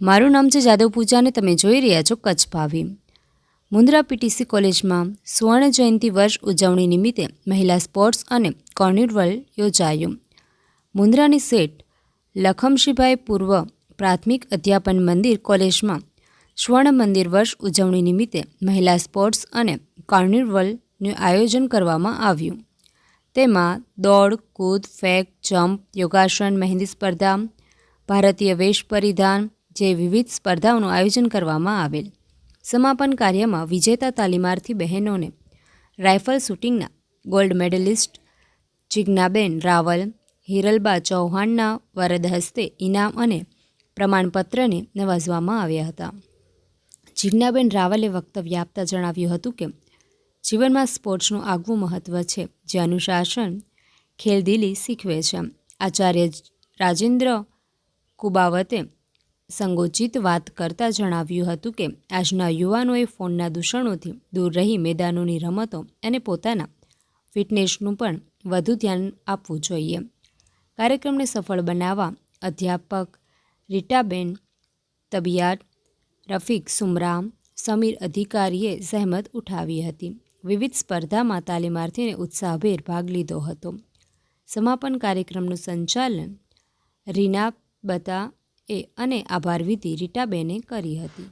મારું નામ છે જાદવ પૂજા અને તમે જોઈ રહ્યા છો કચ્છ ભાવી। મુન્દ્રા પીટીસી કોલેજમાં સુવર્ણ જયંતિ વર્ષ ઉજવણી નિમિત્તે મહિલા સ્પોર્ટ્સ અને કાર્નિવલ યોજાયું। મુન્દ્રાની શેઠ લખમશીભાઈ પૂર્વ પ્રાથમિક અધ્યાપન મંદિર કોલેજમાં સ્વર્ણ મંદિર વર્ષ ઉજવણી નિમિત્તે મહિલા સ્પોર્ટ્સ અને કાર્નિવલનું આયોજન કરવામાં આવ્યું। તેમાં દોડ, કૂદ, ફેંક, જમ્પ, યોગાસન, મહેંદી સ્પર્ધા, ભારતીય વેશ પરિધાન જેવી વિવિધ સ્પર્ધાઓનું આયોજન કરવામાં આવેલ। સમાપન કાર્યમાં વિજેતા તાલીમાર્થી બહેનોને રાઇફલ શૂટિંગના ગોલ્ડ મેડલિસ્ટ જિજ્ઞાબેન રાવલ, હિરલબા ચૌહાણના વરદ હસ્તે ઇનામ અને પ્રમાણપત્રને નવાજવામાં આવ્યા હતા। જિજ્ઞાબેન રાવલે વક્તવ્ય આપતા જણાવ્યું હતું કે જીવનમાં સ્પોર્ટ્સનું આગવું મહત્ત્વ છે, જે અનુશાસન, ખેલદિલી શીખવે છે। આચાર્ય રાજેન્દ્ર કુબાવતે સંગોચિત વાત કરતાં જણાવ્યું હતું કે આજના યુવાનોએ ફોનના દૂષણોથી દૂર રહી મેદાનોની રમતો અને પોતાના ફિટનેસનું પણ વધુ ધ્યાન આપવું જોઈએ। કાર્યક્રમને સફળ બનાવવા અધ્યાપક રીટાબેન તબિયાત, રફીક સુમરામ, સમીર અધિકારીએ સહેમત ઉઠાવી હતી। વિવિધ સ્પર્ધામાં તાલીમાર્થીને ઉત્સાહભેર ભાગ લીધો હતો। સમાપન કાર્યક્રમનું સંચાલન રીના બતા અને આભાર વિધિ રીટાબેને કરી હતી।